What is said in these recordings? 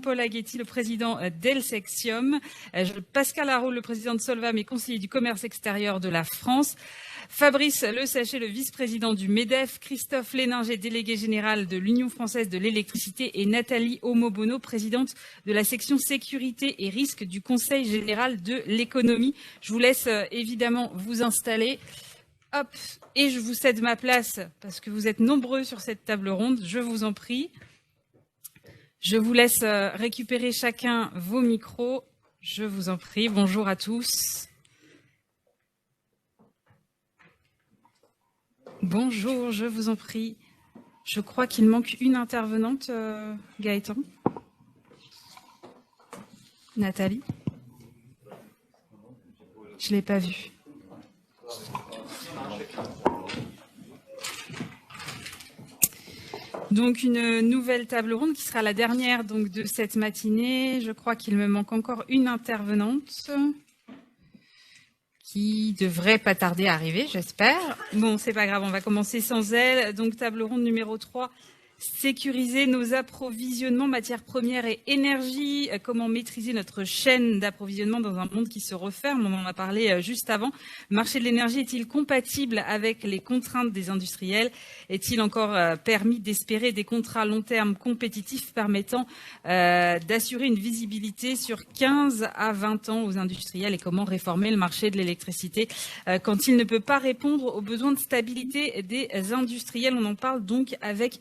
Jean-Paul Aghetti, le président d'Elsexium, Pascal Haro, le président de Solvam et conseiller du commerce extérieur de la France, Fabrice Le Sachet, le vice-président du MEDEF, Christophe Léninger, délégué général de l'Union française de l'électricité et Nathalie Homobono, présidente de la section sécurité et risque du Conseil général de l'économie. Je vous laisse évidemment vous installer. Hop, et je vous cède ma place parce que vous êtes nombreux sur cette table ronde, je vous en prie. Je vous laisse récupérer chacun vos micros, je vous en prie. Bonjour à tous. Bonjour, je vous en prie. Je crois qu'il manque une intervenante, Gaëtan. Nathalie. Je ne l'ai pas vue. Donc une nouvelle table ronde qui sera la dernière donc, de cette matinée. Je crois qu'il me manque encore une intervenante qui devrait pas tarder à arriver, j'espère. Bon, c'est pas grave, on va commencer sans elle. Donc table ronde numéro 3. Sécuriser nos approvisionnements, matières premières et énergie, comment maîtriser notre chaîne d'approvisionnement dans un monde qui se referme, on en a parlé juste avant. Le marché de l'énergie est-il compatible avec les contraintes des industriels? Est-il encore permis d'espérer des contrats long terme compétitifs permettant d'assurer une visibilité sur 15 à 20 ans aux industriels? Et comment réformer le marché de l'électricité quand il ne peut pas répondre aux besoins de stabilité des industriels? On en parle donc avec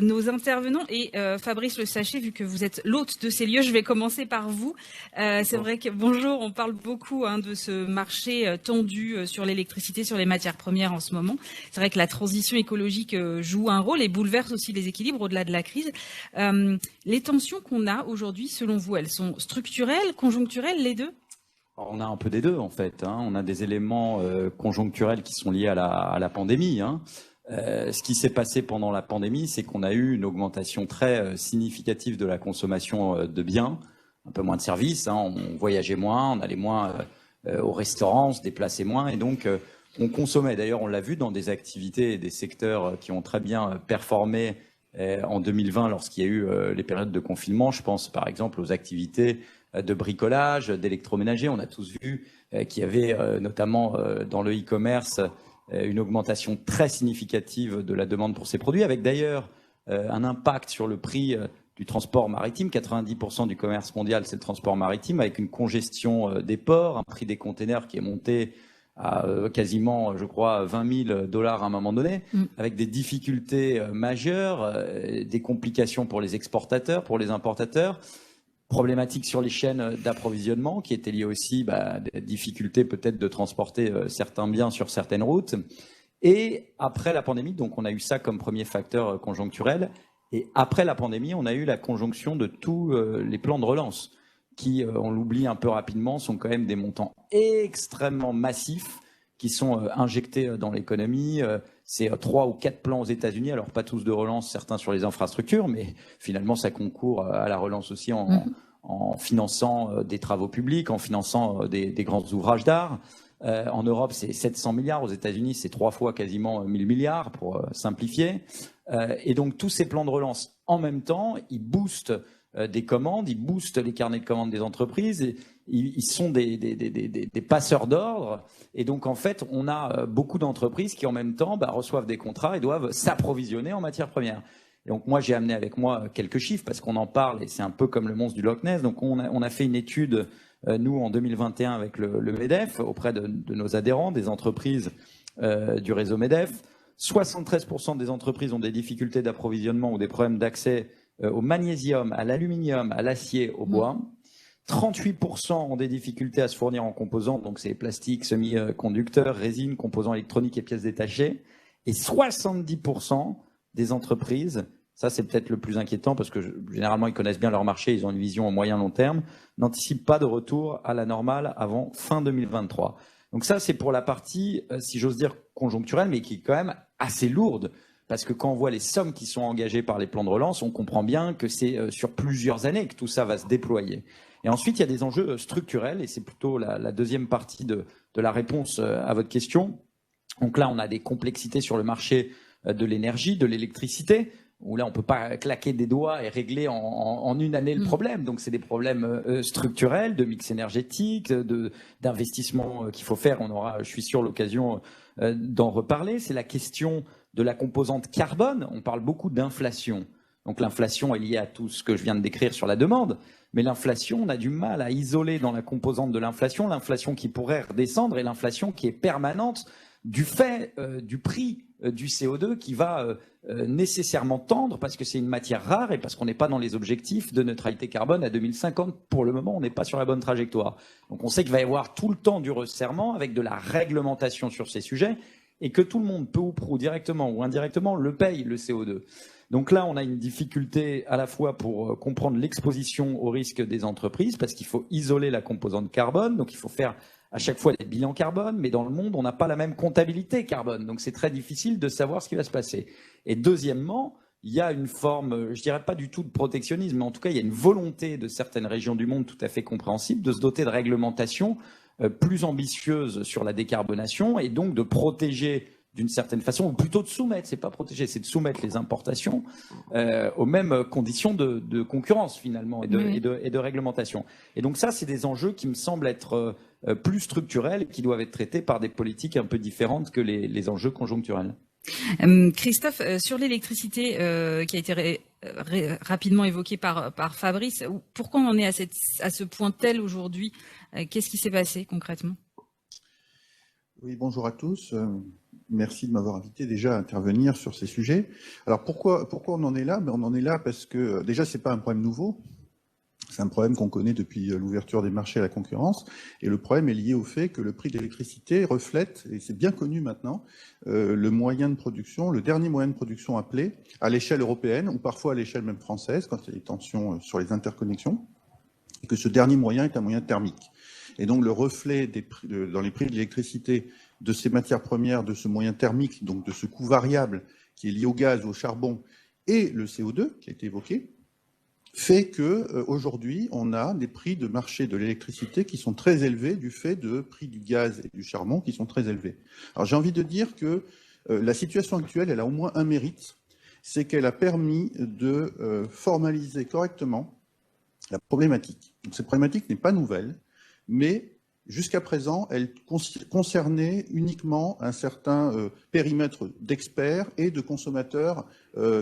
nos intervenants et Fabrice Le Sachet, vu que vous êtes l'hôte de ces lieux, je vais commencer par vous. C'est vrai que bonjour, on parle beaucoup de ce marché tendu sur l'électricité, sur les matières premières en ce moment. C'est vrai que la transition écologique joue un rôle et bouleverse aussi les équilibres au-delà de la crise. Les tensions qu'on a aujourd'hui, selon vous, elles sont structurelles, conjoncturelles, les deux? On a un peu des deux en fait. On a des éléments conjoncturels qui sont liés à la pandémie. Ce qui s'est passé pendant la pandémie, c'est qu'on a eu une augmentation très significative de la consommation de biens, un peu moins de services, on voyageait moins, on allait moins au restaurant, on se déplaçait moins et donc on consommait. D'ailleurs, on l'a vu dans des activités et des secteurs qui ont très bien performé en 2020 lorsqu'il y a eu les périodes de confinement. Je pense par exemple aux activités de bricolage, d'électroménager. On a tous vu qu'il y avait notamment dans le e-commerce une augmentation très significative de la demande pour ces produits, avec d'ailleurs un impact sur le prix du transport maritime. 90% du commerce mondial, c'est le transport maritime, avec une congestion des ports, un prix des containers qui est monté à quasiment, je crois, $20 000 à un moment donné, avec des difficultés majeures, des complications pour les exportateurs, pour les importateurs, problématiques sur les chaînes d'approvisionnement qui étaient liées aussi à des difficultés peut-être de transporter certains biens sur certaines routes. Et après la pandémie, donc on a eu ça comme premier facteur conjoncturel. Et après la pandémie, on a eu la conjonction de tous les plans de relance qui, on l'oublie un peu rapidement, sont quand même des montants extrêmement massifs qui sont injectés dans l'économie. C'est 3 ou 4 plans aux États-Unis, alors pas tous de relance, certains sur les infrastructures, mais finalement ça concourt à la relance aussi en finançant des travaux publics, en finançant des grands ouvrages d'art. En Europe, c'est 700 milliards, aux États-Unis, c'est 3 fois quasiment 1000 milliards pour simplifier. Et donc tous ces plans de relance en même temps, ils boostent des commandes, ils boostent les carnets de commandes des entreprises, et ils sont des passeurs d'ordre. Et donc en fait, on a beaucoup d'entreprises qui en même temps reçoivent des contrats et doivent s'approvisionner en matières premières. Et donc moi, j'ai amené avec moi quelques chiffres parce qu'on en parle et c'est un peu comme le monstre du Loch Ness. Donc on a fait une étude, nous, en 2021 avec le MEDEF, auprès de nos adhérents, des entreprises du réseau MEDEF. 73% des entreprises ont des difficultés d'approvisionnement ou des problèmes d'accès au magnésium, à l'aluminium, à l'acier, au bois. 38% ont des difficultés à se fournir en composants, donc c'est plastiques, semi-conducteurs, résines, composants électroniques et pièces détachées. Et 70% des entreprises, ça c'est peut-être le plus inquiétant parce que généralement ils connaissent bien leur marché, ils ont une vision au moyen long terme, n'anticipent pas de retour à la normale avant fin 2023. Donc ça c'est pour la partie, si j'ose dire, conjoncturelle, mais qui est quand même assez lourde. Parce que quand on voit les sommes qui sont engagées par les plans de relance, on comprend bien que c'est sur plusieurs années que tout ça va se déployer. Et ensuite, il y a des enjeux structurels, et c'est plutôt la deuxième partie de la réponse à votre question. Donc là, on a des complexités sur le marché de l'énergie, de l'électricité. où là, on peut pas claquer des doigts et régler en une année le problème. Donc, c'est des problèmes structurels, de mix énergétique, d'investissement qu'il faut faire. On aura, je suis sûr, l'occasion d'en reparler. C'est la question de la composante carbone. On parle beaucoup d'inflation. Donc, l'inflation est liée à tout ce que je viens de décrire sur la demande. Mais l'inflation, on a du mal à isoler dans la composante de l'inflation qui pourrait redescendre et l'inflation qui est permanente du fait du prix du CO2 qui va nécessairement tendre parce que c'est une matière rare et parce qu'on n'est pas dans les objectifs de neutralité carbone à 2050. Pour le moment, on n'est pas sur la bonne trajectoire. Donc on sait qu'il va y avoir tout le temps du resserrement avec de la réglementation sur ces sujets et que tout le monde, peu ou prou, directement ou indirectement, le paye, le CO2. Donc là, on a une difficulté à la fois pour comprendre l'exposition au risque des entreprises parce qu'il faut isoler la composante carbone, donc il faut faire à chaque fois des bilans carbone, mais dans le monde, on n'a pas la même comptabilité carbone. Donc, c'est très difficile de savoir ce qui va se passer. Et deuxièmement, il y a une forme, je dirais pas du tout de protectionnisme, mais en tout cas, il y a une volonté de certaines régions du monde tout à fait compréhensible de se doter de réglementations plus ambitieuses sur la décarbonation et donc de protéger d'une certaine façon, ou plutôt de soumettre, c'est pas protéger, c'est de soumettre les importations aux mêmes conditions de concurrence finalement et de réglementation. Et donc ça, c'est des enjeux qui me semblent être plus structurels et qui doivent être traités par des politiques un peu différentes que les enjeux conjoncturels. Christophe, sur l'électricité qui a été rapidement évoquée par Fabrice, pourquoi on en est à ce point tel aujourd'hui? Qu'est-ce qui s'est passé concrètement? Oui, bonjour à tous. Merci de m'avoir invité déjà à intervenir sur ces sujets. Alors pourquoi on en est là? On en est là parce que déjà c'est pas un problème nouveau, c'est un problème qu'on connaît depuis l'ouverture des marchés à la concurrence, et le problème est lié au fait que le prix de l'électricité reflète, et c'est bien connu maintenant, le moyen de production, le dernier moyen de production appelé à l'échelle européenne ou parfois à l'échelle même française quand il y a des tensions sur les interconnexions, et que ce dernier moyen est un moyen thermique. Et donc le reflet dans les prix de l'électricité de ces matières premières, de ce moyen thermique, donc de ce coût variable qui est lié au gaz ou au charbon et le CO2 qui a été évoqué, fait qu'aujourd'hui on a des prix de marché de l'électricité qui sont très élevés du fait de prix du gaz et du charbon qui sont très élevés. Alors j'ai envie de dire que la situation actuelle, elle a au moins un mérite, c'est qu'elle a permis de formaliser correctement la problématique. Donc cette problématique n'est pas nouvelle, mais jusqu'à présent, elle concernait uniquement un certain périmètre d'experts et de consommateurs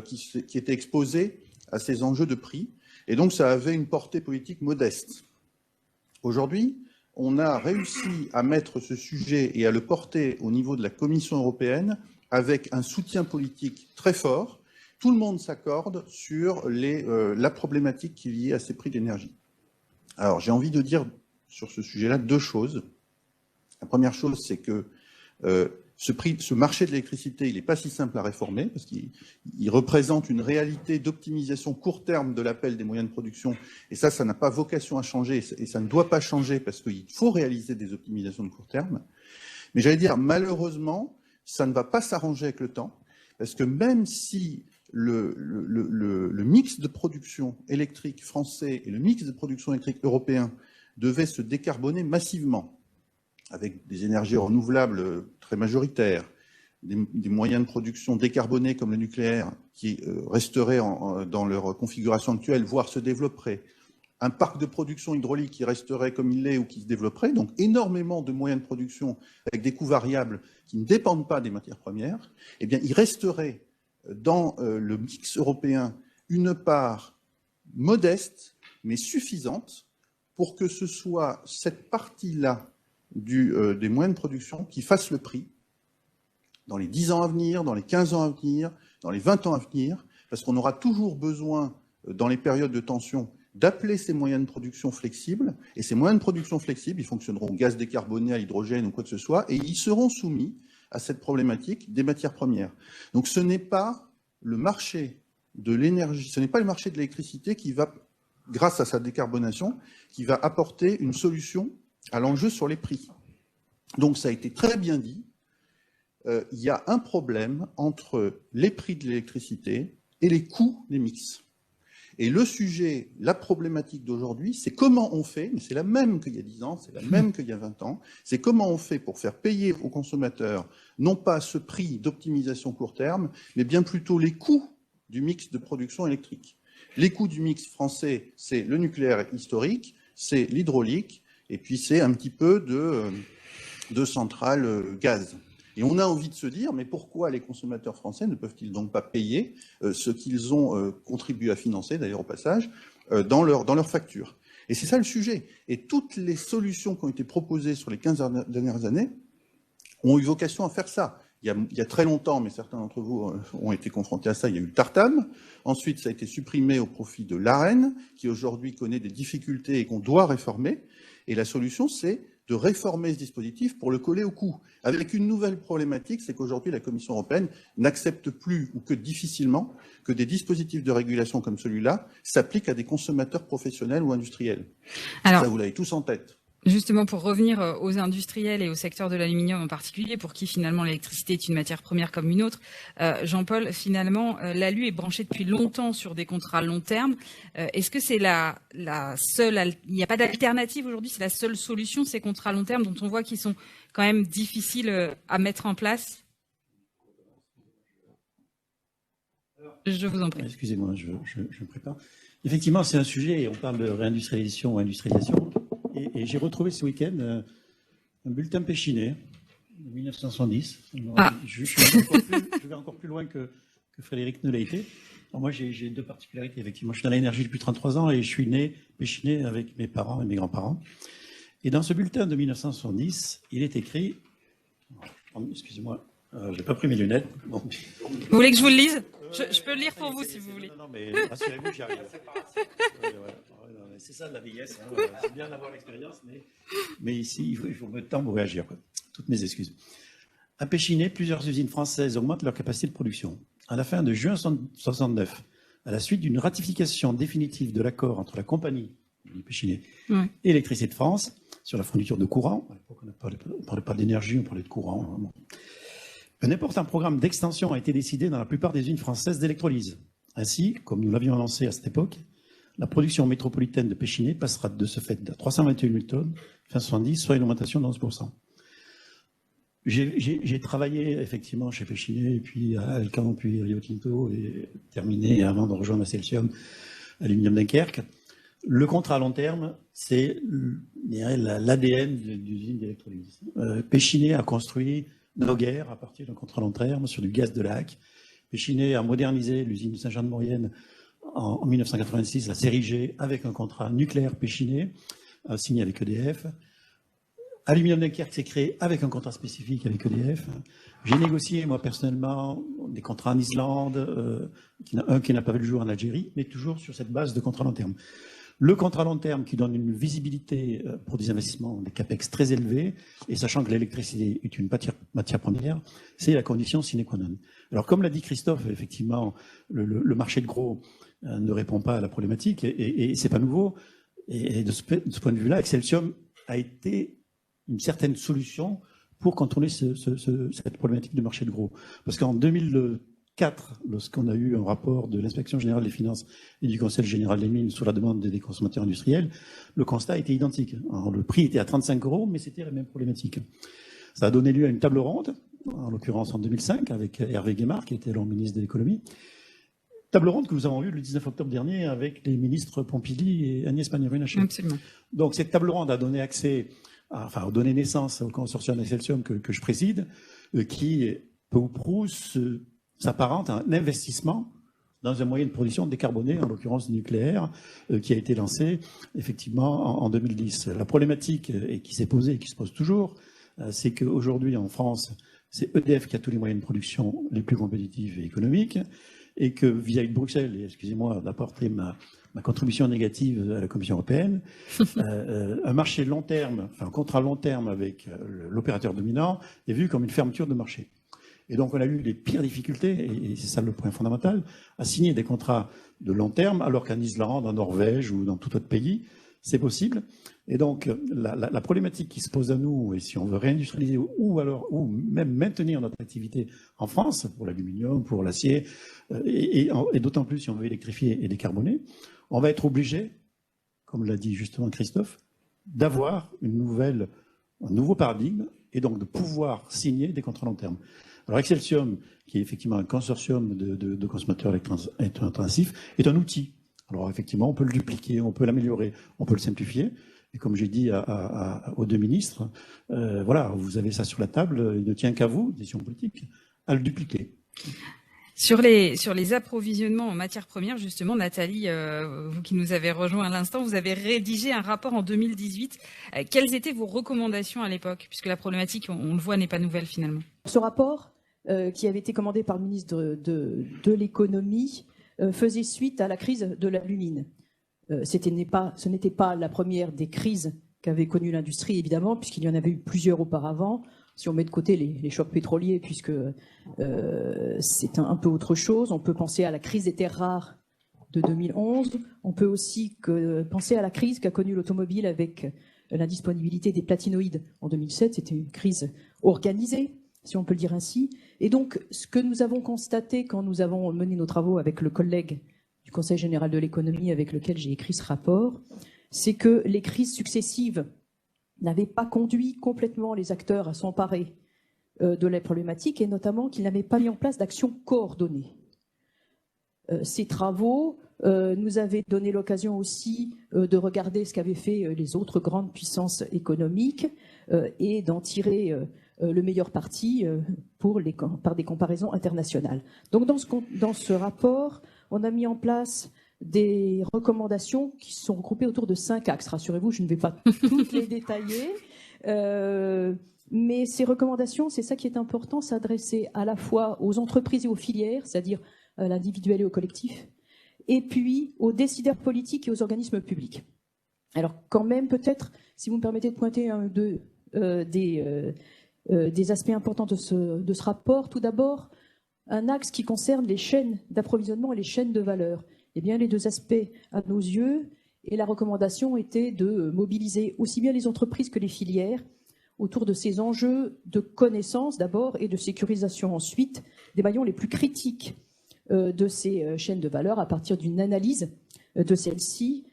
qui étaient exposés à ces enjeux de prix. Et donc, ça avait une portée politique modeste. Aujourd'hui, on a réussi à mettre ce sujet et à le porter au niveau de la Commission européenne avec un soutien politique très fort. Tout le monde s'accorde sur la problématique qui est liée à ces prix d'énergie. Alors, j'ai envie de dire sur ce sujet-là deux choses. La première chose, c'est que ce marché de l'électricité, il n'est pas si simple à réformer, parce qu'il représente une réalité d'optimisation court terme de l'appel des moyens de production, et ça n'a pas vocation à changer, et ça ne doit pas changer, parce qu'il faut réaliser des optimisations de court terme. Mais j'allais dire, malheureusement, ça ne va pas s'arranger avec le temps, parce que même si le mix de production électrique français et le mix de production électrique européen devait se décarboner massivement, avec des énergies renouvelables très majoritaires, des moyens de production décarbonés comme le nucléaire qui resteraient dans leur configuration actuelle, voire se développeraient, un parc de production hydraulique qui resterait comme il est ou qui se développerait, donc énormément de moyens de production avec des coûts variables qui ne dépendent pas des matières premières, eh bien il resterait dans le mix européen une part modeste mais suffisante pour que ce soit cette partie-là des moyens de production qui fasse le prix dans les 10 ans à venir, dans les 15 ans à venir, dans les 20 ans à venir, parce qu'on aura toujours besoin, dans les périodes de tension, d'appeler ces moyens de production flexibles, et ces moyens de production flexibles, ils fonctionneront au gaz décarboné, à l'hydrogène ou quoi que ce soit, et ils seront soumis à cette problématique des matières premières. Donc ce n'est pas le marché de l'énergie, ce n'est pas le marché de l'électricité qui va, grâce à sa décarbonation, qui va apporter une solution à l'enjeu sur les prix. Donc ça a été très bien dit, il y a un problème entre les prix de l'électricité et les coûts des mix. Et le sujet, la problématique d'aujourd'hui, c'est comment on fait, mais c'est la même qu'il y a 10 ans, c'est la même qu'il y a 20 ans, c'est comment on fait pour faire payer aux consommateurs, non pas ce prix d'optimisation court terme, mais bien plutôt les coûts du mix de production électrique. Les coûts du mix français, c'est le nucléaire historique, c'est l'hydraulique, et puis c'est un petit peu de centrales gaz. Et on a envie de se dire, mais pourquoi les consommateurs français ne peuvent-ils donc pas payer ce qu'ils ont contribué à financer, d'ailleurs au passage, dans leur facture? Et c'est ça le sujet. Et toutes les solutions qui ont été proposées sur les 15 dernières années ont eu vocation à faire ça. Il y a très longtemps, mais certains d'entre vous ont été confrontés à ça, il y a eu le Tartam. Ensuite, ça a été supprimé au profit de l'AREN, qui aujourd'hui connaît des difficultés et qu'on doit réformer. Et la solution, c'est de réformer ce dispositif pour le coller au coût. Avec une nouvelle problématique, c'est qu'aujourd'hui, la Commission européenne n'accepte plus, ou que difficilement, que des dispositifs de régulation comme celui-là s'appliquent à des consommateurs professionnels ou industriels. Alors, ça, vous l'avez tous en tête. Justement, pour revenir aux industriels et au secteur de l'aluminium en particulier, pour qui finalement l'électricité est une matière première comme une autre, Jean-Paul, finalement, l'ALU est branché depuis longtemps sur des contrats long terme. Est-ce que c'est la seule, il n'y a pas d'alternative aujourd'hui, c'est la seule solution, ces contrats long terme dont on voit qu'ils sont quand même difficiles à mettre en place? Je vous en prie. Excusez-moi, je me prépare. Effectivement, c'est un sujet, et on parle de réindustrialisation ou industrialisation. Et j'ai retrouvé ce week-end un bulletin Péchinet de 1970. Je vais encore plus loin que Frédéric ne l'a été. Alors moi, j'ai deux particularités, effectivement. Je suis dans l'énergie depuis 33 ans et je suis né Péchinet avec mes parents et mes grands-parents. Et dans ce bulletin de 1970, il est écrit... Excusez-moi, je n'ai pas pris mes lunettes. Bon. Vous voulez que je vous le lise? Je peux le lire pour vous si vous voulez. Non, mais rassurez-vous, j'y arrive. C'est ça de la vieillesse. Hein. C'est bien d'avoir l'expérience, mais ici, il faut me temps pour réagir. Quoi. Toutes mes excuses. À Péchinet, plusieurs usines françaises augmentent leur capacité de production. À la fin de juin 1969, à la suite d'une ratification définitive de l'accord entre la compagnie Péchinet et Électricité de France sur la fourniture de courant, à l'époque on ne parlait pas d'énergie, on parlait de courant. Bon. Un important programme d'extension a été décidé dans la plupart des usines françaises d'électrolyse. Ainsi, comme nous l'avions annoncé à cette époque, la production métropolitaine de Péchinet passera de ce fait à 321 000 tonnes fin 70, soit une augmentation de 11%. J'ai travaillé effectivement chez Péchinet, puis à Alcan, puis à Rio Tinto, et terminé avant de rejoindre Celsium, Aluminium Dunkerque. Le contrat à long terme, c'est l'ADN d'usine d'électrolyse. Péchinet a construit Noguer à partir d'un contrat à long terme sur du gaz de lac. Péchinet a modernisé l'usine de Saint-Jean-de-Maurienne en 1986, la série G, avec un contrat nucléaire Péchinet, signé avec EDF. Aluminium Dunkerque s'est créé avec un contrat spécifique avec EDF. J'ai négocié, moi, personnellement, des contrats en Islande, un qui n'a pas vu le jour en Algérie, mais toujours sur cette base de contrat long terme. Le contrat long terme qui donne une visibilité pour des investissements, des capex très élevés, et sachant que l'électricité est une matière première, c'est la condition sine qua non. Alors, comme l'a dit Christophe, effectivement, le marché de gros ne répond pas à la problématique, et c'est pas nouveau. Et de ce point de vue-là, Excelsium a été une certaine solution pour contourner cette problématique de marché de gros. Parce qu'en 2004, lorsqu'on a eu un rapport de l'Inspection générale des finances et du Conseil général des mines sur la demande des consommateurs industriels, le constat était identique. Alors, le prix était à 35 €, mais c'était la même problématique. Ça a donné lieu à une table ronde, en l'occurrence en 2005, avec Hervé Guémard, qui était alors ministre de l'économie. Table ronde que nous avons eue le 19 octobre dernier avec les ministres Pompili et Agnès Pannier-Runacher. Absolument. Donc cette table ronde a donné donné naissance au consortium Excelsium que je préside, qui, peu ou prou, s'apparente à un investissement dans un moyen de production décarboné, en l'occurrence nucléaire, qui a été lancé effectivement en 2010. La problématique qui s'est posée et qui se pose toujours, c'est qu'aujourd'hui en France, c'est EDF qui a tous les moyens de production les plus compétitifs et économiques, et que vis-à-vis de Bruxelles, et excusez-moi d'apporter ma contribution négative à la Commission européenne, un marché long terme, enfin un contrat long terme avec l'opérateur dominant est vu comme une fermeture de marché. Et donc on a eu les pires difficultés, et c'est ça le point fondamental, à signer des contrats de long terme, alors qu'en Islande, en Norvège ou dans tout autre pays, c'est possible. Et donc la problématique qui se pose à nous, et si on veut réindustrialiser ou même maintenir notre activité en France, pour l'aluminium, pour l'acier, et d'autant plus si on veut électrifier et décarboner, on va être obligé, comme l'a dit justement Christophe, d'avoir un nouveau paradigme et donc de pouvoir signer des contrats long terme. Alors Excelsium, qui est effectivement un consortium de consommateurs électro-intensifs, est un outil. Alors effectivement, on peut le dupliquer, on peut l'améliorer, on peut le simplifier. Et comme j'ai dit aux deux ministres, voilà, vous avez ça sur la table, il ne tient qu'à vous, décision politique, à le dupliquer. Sur les approvisionnements en matières premières, justement, Nathalie, vous qui nous avez rejoint à l'instant, vous avez rédigé un rapport en 2018. Quelles étaient vos recommandations à l'époque? Puisque la problématique, on le voit, n'est pas nouvelle finalement. Ce rapport, qui avait été commandé par le ministre de l'économie, faisait suite à la crise de l'alumine. Ce n'était pas la première des crises qu'avait connue l'industrie, évidemment, puisqu'il y en avait eu plusieurs auparavant. Si on met de côté les chocs pétroliers, puisque c'est un peu autre chose, on peut penser à la crise des terres rares de 2011. On peut aussi penser à la crise qu'a connue l'automobile avec l'indisponibilité des platinoïdes en 2007. C'était une crise organisée, si on peut le dire ainsi. Et donc, ce que nous avons constaté quand nous avons mené nos travaux avec le collègue du Conseil général de l'économie avec lequel j'ai écrit ce rapport, c'est que les crises successives n'avaient pas conduit complètement les acteurs à s'emparer de la problématique et notamment qu'ils n'avaient pas mis en place d'actions coordonnées. Ces travaux nous avaient donné l'occasion aussi de regarder ce qu'avaient fait les autres grandes puissances économiques et d'en tirer le meilleur parti par des comparaisons internationales. Donc dans ce rapport, on a mis en place des recommandations qui sont regroupées autour de 5 axes. Rassurez-vous, je ne vais pas toutes les détailler, mais ces recommandations, c'est ça qui est important, s'adresser à la fois aux entreprises et aux filières, c'est-à-dire à l'individuel et au collectif, et puis aux décideurs politiques et aux organismes publics. Alors quand même, peut-être, si vous me permettez de pointer un ou deux des aspects importants de ce rapport, tout d'abord, un axe qui concerne les chaînes d'approvisionnement et les chaînes de valeur. Eh bien, les deux aspects à nos yeux, et la recommandation était de mobiliser aussi bien les entreprises que les filières autour de ces enjeux de connaissance d'abord et de sécurisation ensuite, des maillons les plus critiques de ces chaînes de valeur à partir d'une analyse de celles-ci.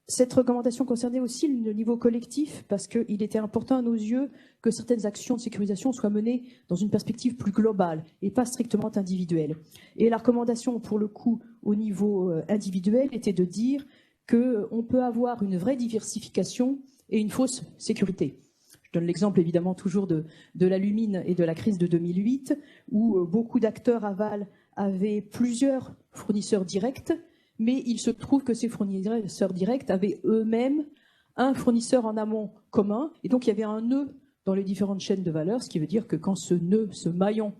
Cette recommandation concernait aussi le niveau collectif parce qu'il était important à nos yeux que certaines actions de sécurisation soient menées dans une perspective plus globale et pas strictement individuelle. Et la recommandation, pour le coup, au niveau individuel, était de dire qu'on peut avoir une vraie diversification et une fausse sécurité. Je donne l'exemple évidemment toujours de l'alumine et de la crise de 2008, où beaucoup d'acteurs aval avaient plusieurs fournisseurs directs, mais il se trouve que ces fournisseurs directs avaient eux-mêmes un fournisseur en amont commun, et donc il y avait un nœud dans les différentes chaînes de valeur, ce qui veut dire que quand ce nœud, ce maillon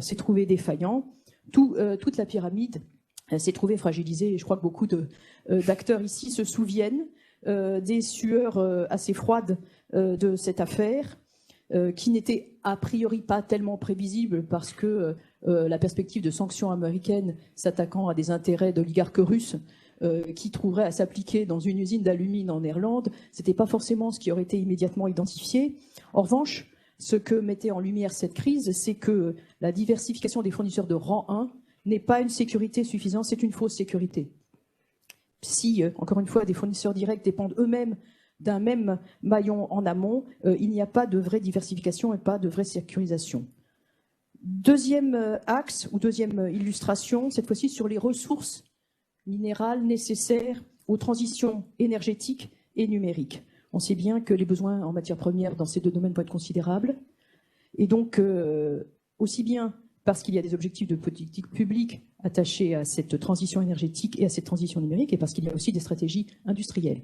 s'est trouvé défaillant, toute la pyramide s'est trouvée fragilisée. Et je crois que beaucoup d'acteurs ici se souviennent des sueurs assez froides de cette affaire, qui n'était a priori pas tellement prévisible parce que la perspective de sanctions américaines s'attaquant à des intérêts d'oligarques russes qui trouveraient à s'appliquer dans une usine d'alumine en Irlande, ce n'était pas forcément ce qui aurait été immédiatement identifié. En revanche, ce que mettait en lumière cette crise, c'est que la diversification des fournisseurs de rang 1 n'est pas une sécurité suffisante, c'est une fausse sécurité. Si, encore une fois, des fournisseurs directs dépendent eux-mêmes d'un même maillon en amont, il n'y a pas de vraie diversification et pas de vraie sécurisation. Deuxième axe ou deuxième illustration, cette fois-ci sur les ressources minérales nécessaires aux transitions énergétiques et numériques. On sait bien que les besoins en matières premières dans ces deux domaines vont être considérables. Et donc, aussi bien parce qu'il y a des objectifs de politique publique attachés à cette transition énergétique et à cette transition numérique, et parce qu'il y a aussi des stratégies industrielles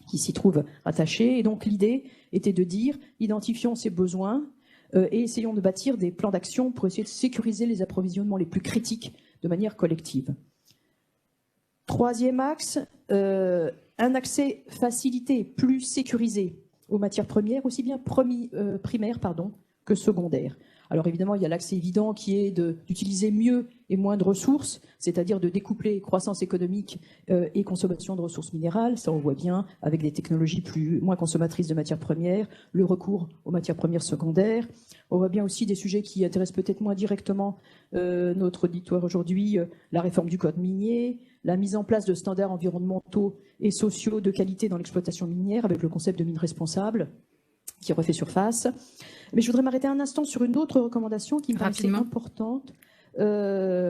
qui s'y trouvent attachées. Et donc l'idée était de dire, identifions ces besoins et essayons de bâtir des plans d'action pour essayer de sécuriser les approvisionnements les plus critiques de manière collective. Troisième axe, un accès facilité, plus sécurisé aux matières premières, aussi bien primaires que secondaires. Alors évidemment, il y a l'accès évident qui est d'utiliser mieux et moins de ressources, c'est-à-dire de découpler croissance économique et consommation de ressources minérales. Ça, on voit bien avec des technologies moins consommatrices de matières premières, le recours aux matières premières secondaires. On voit bien aussi des sujets qui intéressent peut-être moins directement notre auditoire aujourd'hui, la réforme du code minier, la mise en place de standards environnementaux et sociaux de qualité dans l'exploitation minière avec le concept de mine responsable. qui refait surface. Mais je voudrais m'arrêter un instant sur une autre recommandation qui me paraissait importante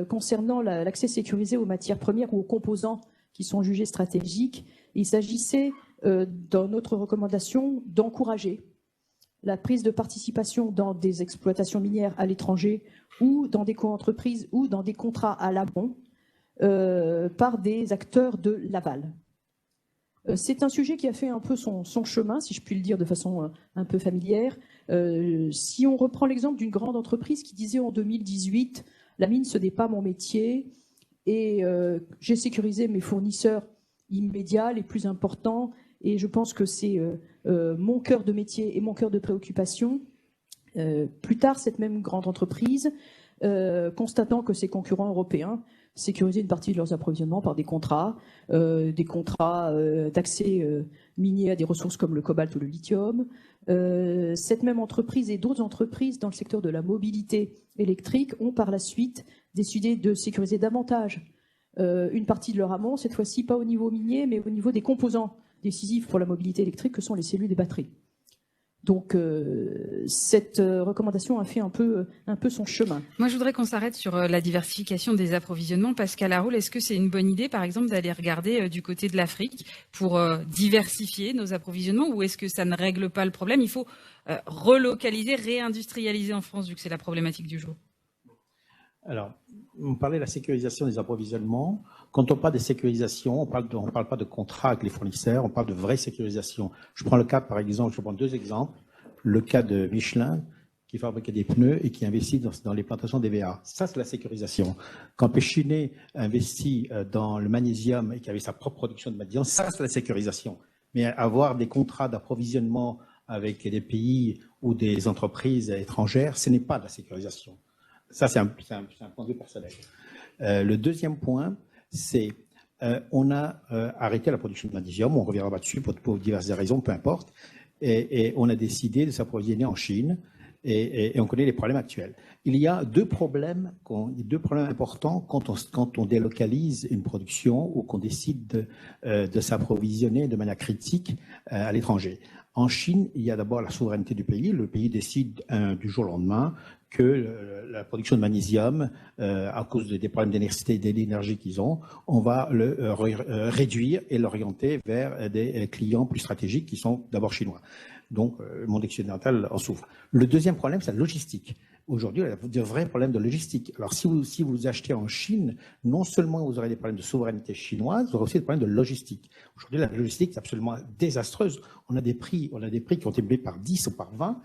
concernant l'accès sécurisé aux matières premières ou aux composants qui sont jugés stratégiques. Il s'agissait, dans notre recommandation, d'encourager la prise de participation dans des exploitations minières à l'étranger ou dans des co-entreprises ou dans des contrats à l'amont par des acteurs de l'aval. C'est un sujet qui a fait un peu son chemin, si je puis le dire de façon un peu familière. Si on reprend l'exemple d'une grande entreprise qui disait en 2018 « La mine, ce n'est pas mon métier et j'ai sécurisé mes fournisseurs immédiats, les plus importants, et je pense que c'est mon cœur de métier et mon cœur de préoccupation. » Plus tard, cette même grande entreprise, constatant que ses concurrents européens sécuriser une partie de leurs approvisionnements par des contrats d'accès minier à des ressources comme le cobalt ou le lithium. Cette même entreprise et d'autres entreprises dans le secteur de la mobilité électrique ont par la suite décidé de sécuriser davantage une partie de leur amont, cette fois-ci pas au niveau minier, mais au niveau des composants décisifs pour la mobilité électrique que sont les cellules des batteries. Donc, cette recommandation a fait un peu son chemin. Moi, je voudrais qu'on s'arrête sur la diversification des approvisionnements. Pascal Haroul, est-ce que c'est une bonne idée, par exemple, d'aller regarder du côté de l'Afrique pour diversifier nos approvisionnements, ou est-ce que ça ne règle pas le problème? Il faut relocaliser, réindustrialiser en France, vu que c'est la problématique du jour. Alors, on parlait de la sécurisation des approvisionnements. Quand on parle de sécurisation, on parle pas de contrat avec les fournisseurs, on parle de vraie sécurisation. Je prends le cas, par exemple, je prends deux exemples. Le cas de Michelin, qui fabriquait des pneus et qui investit dans les plantations d'EVA. Ça, c'est la sécurisation. Quand Péchinet investit dans le magnésium et qui avait sa propre production de magnésium, ça, c'est la sécurisation. Mais avoir des contrats d'approvisionnement avec des pays ou des entreprises étrangères, ce n'est pas de la sécurisation. Ça, c'est un point de vue personnel. Le deuxième point, c'est on a arrêté la production de magnésium, on reviendra pas dessus pour diverses raisons, peu importe, et on a décidé de s'approvisionner en Chine, et on connaît les problèmes actuels. Il y a deux problèmes importants quand on délocalise une production ou qu'on décide de s'approvisionner de manière critique à l'étranger. En Chine, il y a d'abord la souveraineté du pays. Le pays décide du jour au lendemain que la production de magnésium, à cause des problèmes d'électricité et d'énergie qu'ils ont, on va le réduire et l'orienter vers des clients plus stratégiques qui sont d'abord chinois. Donc, le monde occidental en souffre. Le deuxième problème, c'est la logistique. Aujourd'hui, il y a de vrais problèmes de logistique. Alors, si vous achetez en Chine, non seulement vous aurez des problèmes de souveraineté chinoise, vous aurez aussi des problèmes de logistique. Aujourd'hui, la logistique est absolument désastreuse. On a des prix qui ont été élevés par 10 ou par 20,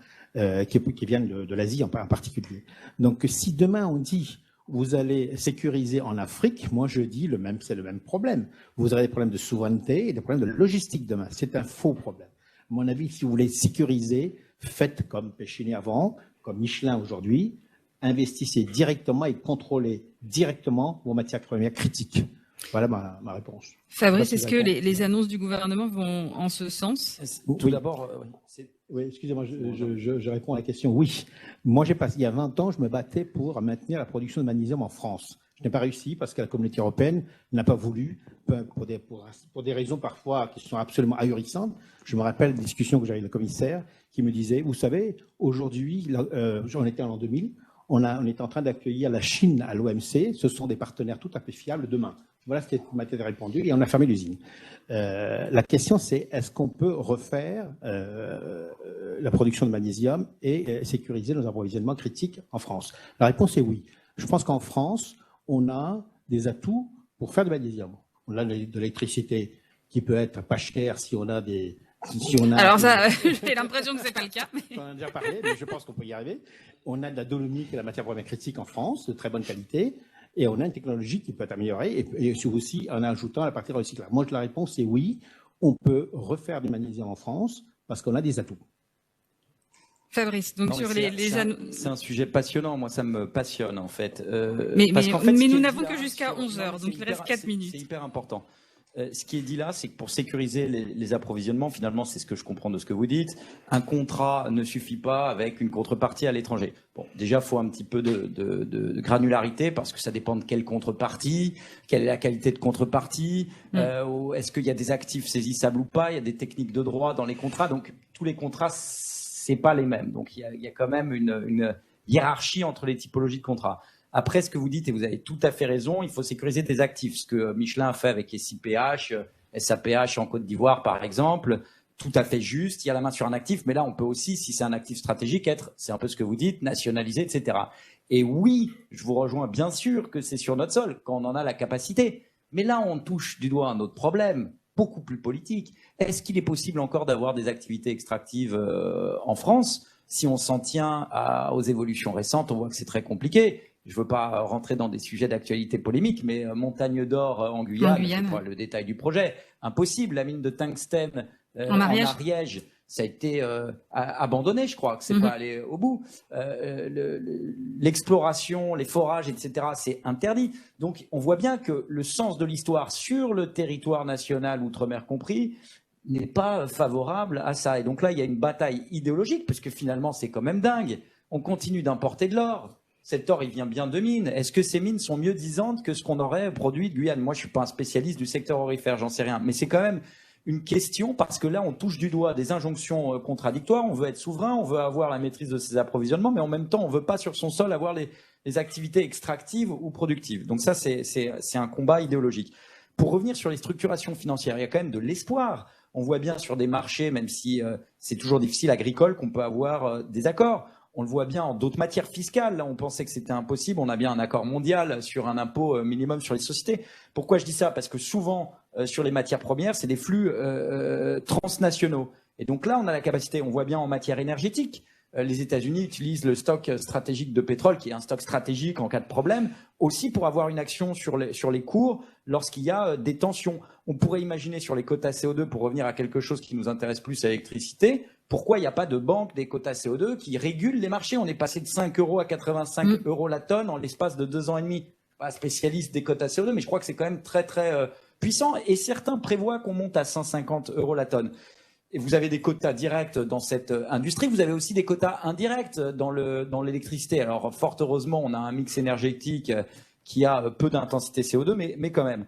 qui viennent de l'Asie en particulier. Donc, si demain on dit vous allez sécuriser en Afrique, moi je dis c'est le même problème. Vous aurez des problèmes de souveraineté et des problèmes de logistique demain. C'est un faux problème. À mon avis, si vous voulez sécuriser, faites comme Péchinet avant, comme Michelin aujourd'hui, investissez directement et contrôlez directement vos matières premières critiques. Voilà ma réponse. Fabrice, est-ce que les annonces du gouvernement vont en ce sens? Tout d'abord, oui, excusez-moi, je réponds à la question. Oui. Moi, il y a 20 ans, je me battais pour maintenir la production de magnésium en France. Je n'ai pas réussi parce que la communauté européenne n'a pas voulu, pour des raisons parfois qui sont absolument ahurissantes. Je me rappelle des discussions que j'avais avec le commissaire qui me disait, vous savez, aujourd'hui, on était en l'an 2000, on est en train d'accueillir la Chine à l'OMC, ce sont des partenaires tout à fait fiables demain. Voilà ce qui m'a été répondu et on a fermé l'usine. La question c'est, est-ce qu'on peut refaire la production de magnésium et sécuriser nos approvisionnements critiques en France? La réponse est oui. Je pense qu'en France, on a des atouts pour faire du magnésium. On a de l'électricité qui peut être pas chère si on a des... Alors ça, j'ai l'impression que c'est pas le cas. On en a déjà parlé, mais je pense qu'on peut y arriver. On a de la dolomite qui est la matière première critique en France, de très bonne qualité, et on a une technologie qui peut être améliorée, et aussi en ajoutant la partie recyclable. Moi, la réponse est oui, on peut refaire du magnésium en France parce qu'on a des atouts. Fabrice, donc sur c'est un sujet passionnant, moi ça me passionne en fait. Mais nous n'avons que jusqu'à 11h, donc il reste 4 minutes. C'est hyper important. Ce qui est dit là, c'est que pour sécuriser les approvisionnements, finalement, c'est ce que je comprends de ce que vous dites, un contrat ne suffit pas avec une contrepartie à l'étranger. Bon, déjà, il faut un petit peu de granularité parce que ça dépend de quelle contrepartie, quelle est la qualité de contrepartie, est-ce qu'il y a des actifs saisissables ou pas, il y a des techniques de droit dans les contrats. Donc, tous les contrats, c'est pas les mêmes. Donc, il y a quand même une hiérarchie entre les typologies de contrats. Après, ce que vous dites, et vous avez tout à fait raison, il faut sécuriser tes actifs. Ce que Michelin a fait avec SIPH, SAPH en Côte d'Ivoire, par exemple, tout à fait juste. Il y a la main sur un actif, mais là, on peut aussi, si c'est un actif stratégique, c'est un peu ce que vous dites, nationalisé, etc. Et oui, je vous rejoins bien sûr que c'est sur notre sol, quand on en a la capacité. Mais là, on touche du doigt un autre problème, beaucoup plus politique. Est-ce qu'il est possible encore d'avoir des activités extractives en France? Si on s'en tient aux évolutions récentes, on voit que c'est très compliqué. Je ne veux pas rentrer dans des sujets d'actualité polémique, mais Montagne d'Or en Guyane, c'est pas le détail du projet. Impossible, la mine de tungstène en Ariège, ça a été abandonné, je crois, que c'est pas allé au bout. L'exploration, les forages, etc., c'est interdit. Donc, on voit bien que le sens de l'histoire sur le territoire national, outre-mer compris, n'est pas favorable à ça. Et donc là, il y a une bataille idéologique, parce que finalement, c'est quand même dingue. On continue d'importer de l'or. Cet or, il vient bien de mines. Est-ce que ces mines sont mieux disantes que ce qu'on aurait produit de Guyane? Moi, je ne suis pas un spécialiste du secteur aurifère, j'en sais rien. Mais c'est quand même une question, parce que là, on touche du doigt des injonctions contradictoires. On veut être souverain, on veut avoir la maîtrise de ses approvisionnements, mais en même temps, on ne veut pas sur son sol avoir les activités extractives ou productives. Donc ça, c'est un combat idéologique. Pour revenir sur les structurations financières, il y a quand même de l'espoir. On voit bien sur des marchés, même si c'est toujours difficile, agricoles, qu'on peut avoir des accords. On le voit bien en d'autres matières fiscales. Là, on pensait que c'était impossible. On a bien un accord mondial sur un impôt minimum sur les sociétés. Pourquoi je dis ça? Parce que souvent, sur les matières premières, c'est des flux transnationaux. Et donc là, on a la capacité, on voit bien en matière énergétique. Les États-Unis utilisent le stock stratégique de pétrole, qui est un stock stratégique en cas de problème, aussi pour avoir une action sur les cours lorsqu'il y a des tensions. On pourrait imaginer sur les quotas CO2, pour revenir à quelque chose qui nous intéresse plus à l'électricité, pourquoi il n'y a pas de banque des quotas CO2 qui régule les marchés? On est passé de 5 € à 85 € la tonne en l'espace de 2 ans et demi. Pas spécialiste des quotas CO2, mais je crois que c'est quand même très, très puissant. Et certains prévoient qu'on monte à 150 € la tonne. Et vous avez des quotas directs dans cette industrie. Vous avez aussi des quotas indirects dans l'électricité. Alors, fort heureusement, on a un mix énergétique qui a peu d'intensité CO2, mais quand même.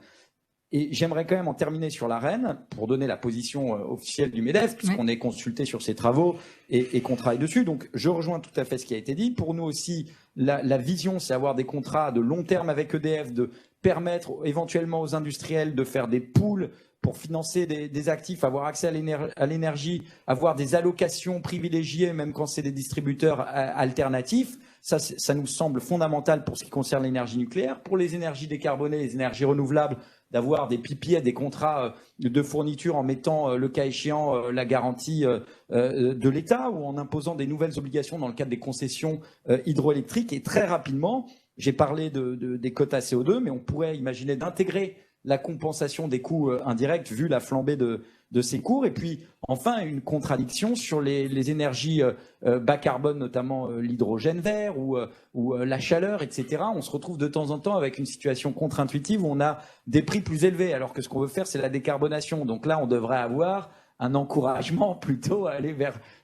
Et j'aimerais quand même en terminer sur l'AREN pour donner la position officielle du MEDEF, puisqu'on est consulté sur ces travaux et qu'on travaille dessus. Donc, je rejoins tout à fait ce qui a été dit. Pour nous aussi, la vision, c'est avoir des contrats de long terme avec EDF, de permettre éventuellement aux industriels de faire des pools pour financer des actifs, avoir accès à l'énergie, avoir des allocations privilégiées, même quand c'est des distributeurs alternatifs. Ça nous semble fondamental pour ce qui concerne l'énergie nucléaire. Pour les énergies décarbonées, les énergies renouvelables, d'avoir des PPA, des contrats de fourniture en mettant, le cas échéant, la garantie de l'État ou en imposant des nouvelles obligations dans le cadre des concessions hydroélectriques. Et très rapidement, j'ai parlé des quotas CO2, mais on pourrait imaginer d'intégrer la compensation des coûts indirects vu la flambée de ces cours. Et puis, enfin, une contradiction sur les énergies bas carbone, notamment l'hydrogène vert ou la chaleur, etc. On se retrouve de temps en temps avec une situation contre-intuitive où on a des prix plus élevés, alors que ce qu'on veut faire, c'est la décarbonation. Donc là, on devrait avoir un encouragement plutôt à aller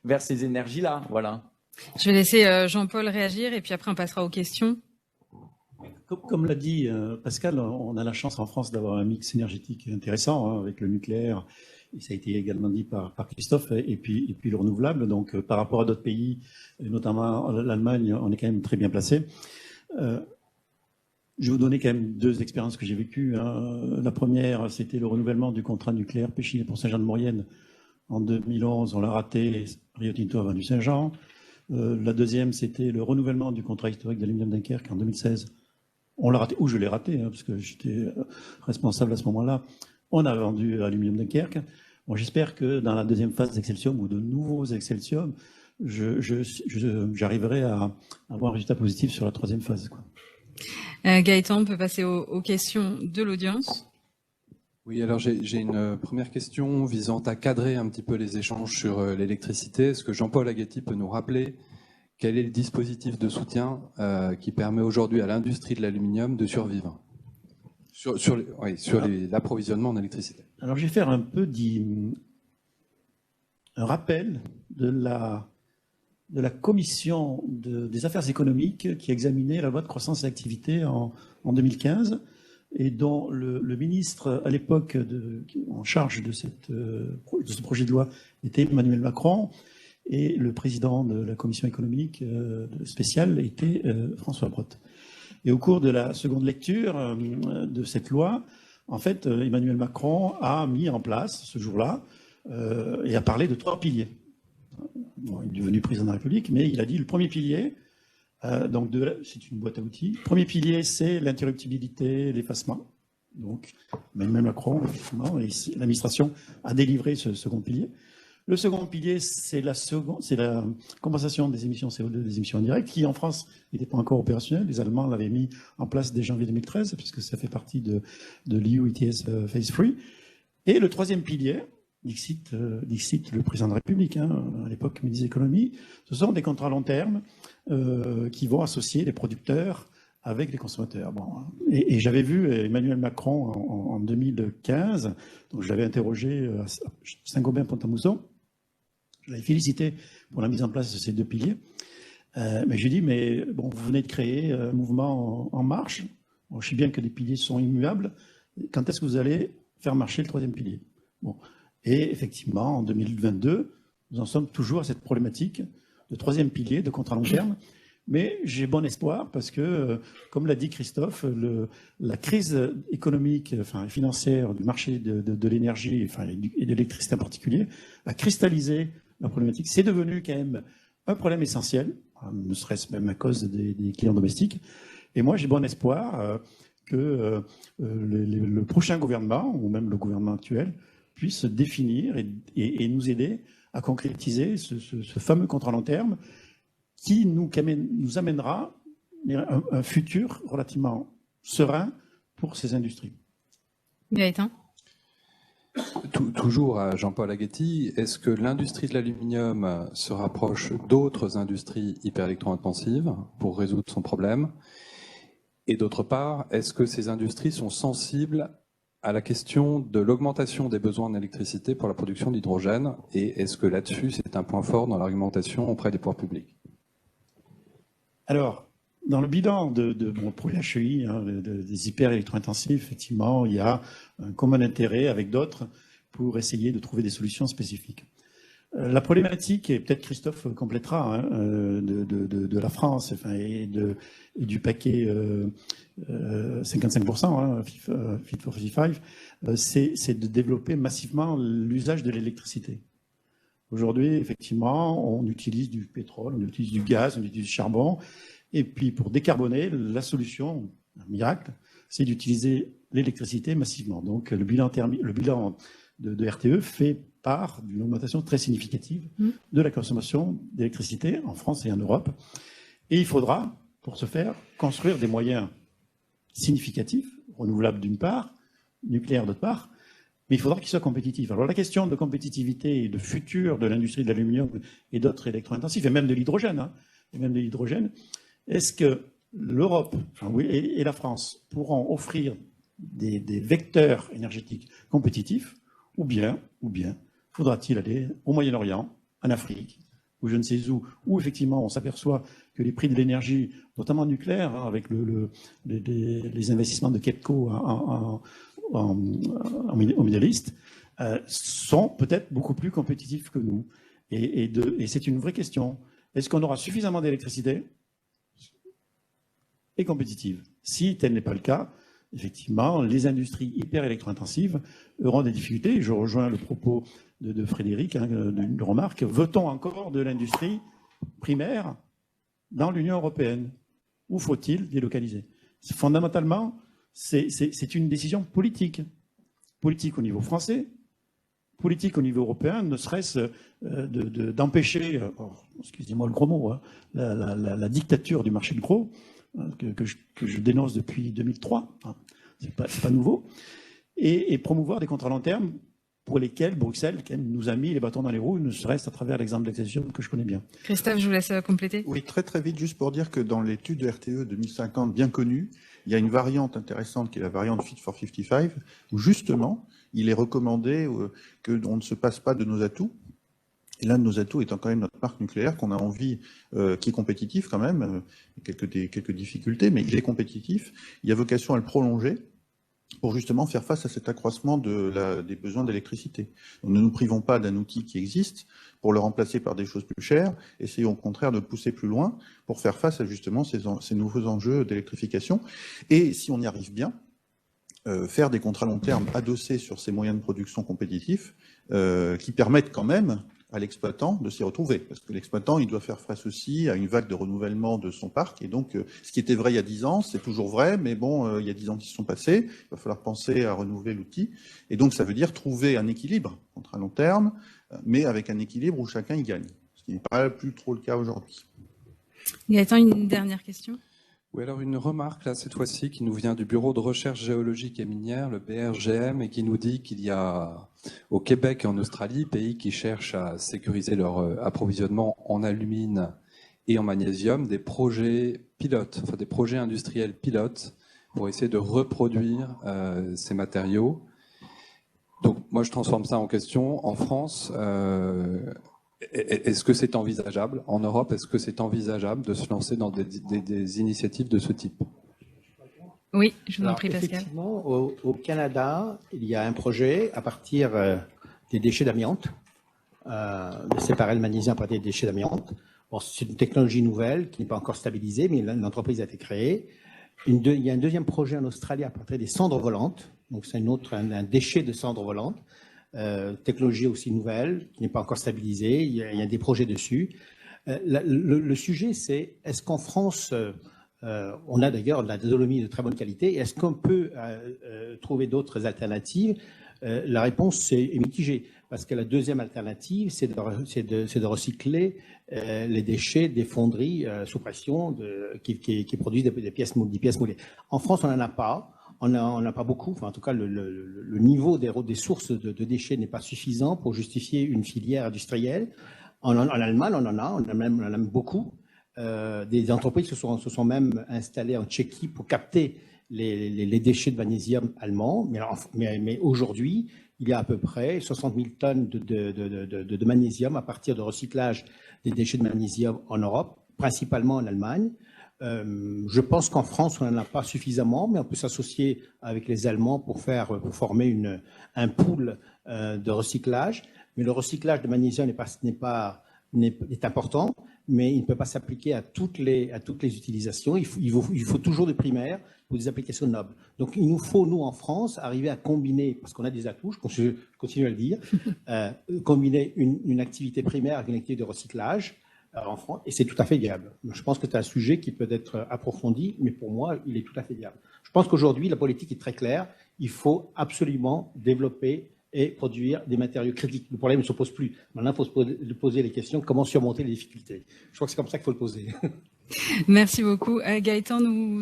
vers ces énergies-là. Voilà. Je vais laisser Jean-Paul réagir et puis après, on passera aux questions. Comme l'a dit Pascal, on a la chance en France d'avoir un mix énergétique intéressant avec le nucléaire, et ça a été également dit par Christophe, et puis le renouvelable. Donc par rapport à d'autres pays, notamment l'Allemagne, on est quand même très bien placé. Je vais vous donner quand même 2 expériences que j'ai vécues. La première, c'était le renouvellement du contrat nucléaire Péchinet pour Saint-Jean-de-Maurienne en 2011. On l'a raté, Rio Tinto a vendu Saint-Jean. La deuxième, c'était le renouvellement du contrat historique d'Aluminium Dunkerque en 2016. On l'a raté, ou je l'ai raté, parce que j'étais responsable à ce moment-là. On a vendu Aluminium Dunkerque. Bon, j'espère que dans la deuxième phase d'Excelsium ou de nouveaux Excelsium, j'arriverai à avoir un résultat positif sur la 3e phase. Gaëtan, on peut passer aux questions de l'audience. Oui, alors j'ai une première question visant à cadrer un petit peu les échanges sur l'électricité. Est-ce que Jean-Paul Agati peut nous rappeler quel est le dispositif de soutien qui permet aujourd'hui à l'industrie de l'aluminium de survivre sur l'approvisionnement en électricité? Alors, je vais faire un peu un rappel de la commission des affaires économiques qui examinait la loi de croissance et d'activité en 2015 et dont le ministre à l'époque en charge de ce projet de loi était Emmanuel Macron. et le président de la commission économique spéciale était François Brottes. Et au cours de la seconde lecture de cette loi, en fait, Emmanuel Macron a mis en place ce jour-là et a parlé de 3 piliers. Bon, il est devenu président de la République, mais il a dit le premier pilier, c'est une boîte à outils. Le premier pilier, c'est l'interruptibilité, l'effacement. Donc, Emmanuel Macron, effectivement, et l'administration a délivré ce second pilier. Le second pilier, c'est la compensation des émissions CO2, des émissions indirectes, qui en France n'était pas encore opérationnelle. Les Allemands l'avaient mis en place dès janvier 2013, puisque ça fait partie de l'EU ETS Phase 3. Et le troisième pilier, dixit le président de la République, à l'époque ministre de l'économie, ce sont des contrats à long terme qui vont associer les producteurs avec les consommateurs. Bon, et j'avais vu Emmanuel Macron en 2015, donc je l'avais interrogé à Saint-Gobain-Pont-à-Mousson. Je l'avais félicité pour la mise en place de ces 2 piliers. Mais je lui ai dit, mais bon, vous venez de créer un mouvement en marche. Bon, je sais bien que les piliers sont immuables. Quand est-ce que vous allez faire marcher le 3e pilier? Bon. Et effectivement, en 2022, nous en sommes toujours à cette problématique de 3e pilier, de contrat long terme. Mais j'ai bon espoir parce que, comme l'a dit Christophe, la crise économique, et financière du marché de l'énergie, et de l'électricité en particulier, a cristallisé la problématique. C'est devenu quand même un problème essentiel, ne serait-ce même à cause des clients domestiques. Et moi, j'ai bon espoir que le prochain gouvernement, ou même le gouvernement actuel, puisse définir et nous aider à concrétiser ce fameux contrat long terme qui nous amènera un futur relativement serein pour ces industries. Gaëtan ? Toujours à Jean-Paul Aghetti, est-ce que l'industrie de l'aluminium se rapproche d'autres industries hyper-électro-intensives pour résoudre son problème? Et d'autre part, est-ce que ces industries sont sensibles à la question de l'augmentation des besoins en électricité pour la production d'hydrogène? Et est-ce que là-dessus, c'est un point fort dans l'argumentation auprès des pouvoirs publics? Alors, dans le bilan pour les HEI, des hyper-électro-intensifs, effectivement, il y a un commun intérêt avec d'autres pour essayer de trouver des solutions spécifiques. La problématique, et peut-être Christophe complétera, de la France et du paquet 55%, Fit for 55, c'est de développer massivement l'usage de l'électricité. Aujourd'hui, effectivement, on utilise du pétrole, on utilise du gaz, on utilise du charbon. Et puis, pour décarboner, la solution, un miracle, c'est d'utiliser l'électricité massivement. Donc, le bilan de RTE fait part d'une augmentation très significative de la consommation d'électricité en France et en Europe. Et il faudra, pour ce faire, construire des moyens significatifs, renouvelables d'une part, nucléaires d'autre part, mais il faudra qu'ils soient compétitifs. Alors la question de compétitivité et de futur de l'industrie de l'aluminium et d'autres électro-intensifs, et même de l'hydrogène, est-ce que l'Europe et la France pourront offrir des vecteurs énergétiques compétitifs, ou bien faudra-t-il aller au Moyen-Orient, en Afrique, ou je ne sais où effectivement on s'aperçoit que les prix de l'énergie, notamment nucléaire, avec les investissements de KEPCO au Middle East, sont peut-être beaucoup plus compétitifs que nous. Et c'est une vraie question. Est-ce qu'on aura suffisamment d'électricité et compétitive? Si tel n'est pas le cas, effectivement, les industries hyper électro-intensives auront des difficultés. Je rejoins le propos de Frédéric, une remarque. Veut-on encore de l'industrie primaire dans l'Union européenne? Ou faut-il délocaliser? Fondamentalement, c'est une décision politique. Politique au niveau français, politique au niveau européen, ne serait-ce d'empêcher, excusez-moi le gros mot, la dictature du marché de gros, que je dénonce depuis 2003, c'est pas nouveau, et promouvoir des contrats long terme pour lesquels Bruxelles nous a mis les bâtons dans les roues, ne serait-ce à travers l'exemple d'Excelsior que je connais bien. Christophe, je vous laisse compléter. Oui, très très vite, juste pour dire que dans l'étude de RTE 2050 bien connue, il y a une variante intéressante qui est la variante Fit for 55, où justement, il est recommandé qu'on ne se passe pas de nos atouts. Et l'un de nos atouts étant quand même notre parc nucléaire qu'on a envie, qui est compétitif quand même, quelques difficultés, mais il est compétitif. Il y a vocation à le prolonger pour justement faire face à cet accroissement des besoins d'électricité. Ne nous privons pas d'un outil qui existe pour le remplacer par des choses plus chères, essayons au contraire de le pousser plus loin pour faire face à justement ces nouveaux enjeux d'électrification. Et si on y arrive bien, faire des contrats long terme adossés sur ces moyens de production compétitifs qui permettent quand même à l'exploitant de s'y retrouver. Parce que l'exploitant, il doit faire face aussi à une vague de renouvellement de son parc. Et donc, ce qui était vrai il y a 10 ans, c'est toujours vrai, mais bon, il y a 10 ans qui se sont passés, il va falloir penser à renouveler l'outil. Et donc, ça veut dire trouver un équilibre contre un long terme, mais avec un équilibre où chacun y gagne. Ce qui n'est pas plus trop le cas aujourd'hui. Gaëtan, une dernière question. Oui, alors une remarque, là, cette fois-ci, qui nous vient du Bureau de recherche géologique et minière, le BRGM, et qui nous dit qu'il y a au Québec et en Australie, pays qui cherchent à sécuriser leur approvisionnement en alumine et en magnésium, des projets pilotes, enfin des projets industriels pilotes pour essayer de reproduire ces matériaux. Donc moi, je transforme ça en question. En France, est-ce que c'est envisageable? En Europe, est-ce que c'est envisageable de se lancer dans des initiatives de ce type? Oui, je vous en prie, Pascal. Effectivement, au Canada, il y a un projet à partir des déchets d'amiante, de séparer le magnésium à partir des déchets d'amiante. Bon, c'est une technologie nouvelle qui n'est pas encore stabilisée, mais l'entreprise a été créée. Il y a un deuxième projet en Australie à partir des cendres volantes. Donc, c'est un déchet de cendres volantes. Technologie aussi nouvelle, qui n'est pas encore stabilisée. Il y a des projets dessus. Le sujet, c'est est-ce qu'en France, on a d'ailleurs de la dolomie de très bonne qualité, est-ce qu'on peut trouver d'autres alternatives? La réponse est mitigée, parce que la deuxième alternative, c'est de recycler les déchets des fonderies sous pression qui produisent des pièces moulées. En France, on n'en a pas. On n'a pas beaucoup, enfin, en tout cas le niveau des sources de déchets n'est pas suffisant pour justifier une filière industrielle. En Allemagne, on en a même beaucoup. Des entreprises se sont même installées en Tchéquie pour capter les déchets de magnésium allemands. Mais aujourd'hui, il y a à peu près 60 000 tonnes de magnésium à partir de recyclage des déchets de magnésium en Europe, principalement en Allemagne. Je pense qu'en France, on n'en a pas suffisamment, mais on peut s'associer avec les Allemands pour former un pool de recyclage. Mais le recyclage de magnésium est important, mais il ne peut pas s'appliquer à toutes les utilisations. Il faut toujours des primaires pour des applications nobles. Donc, il nous faut, nous, en France, arriver à combiner, parce qu'on a des atouts, je continue à le dire, combiner une activité primaire avec une activité de recyclage en France, et c'est tout à fait viable. Je pense que c'est un sujet qui peut être approfondi, mais pour moi, il est tout à fait viable. Je pense qu'aujourd'hui, la politique est très claire. Il faut absolument développer et produire des matériaux critiques. Le problème ne se pose plus. Maintenant, il faut se poser les questions, comment surmonter les difficultés. Je crois que c'est comme ça qu'il faut le poser. Merci beaucoup. Gaëtan, nous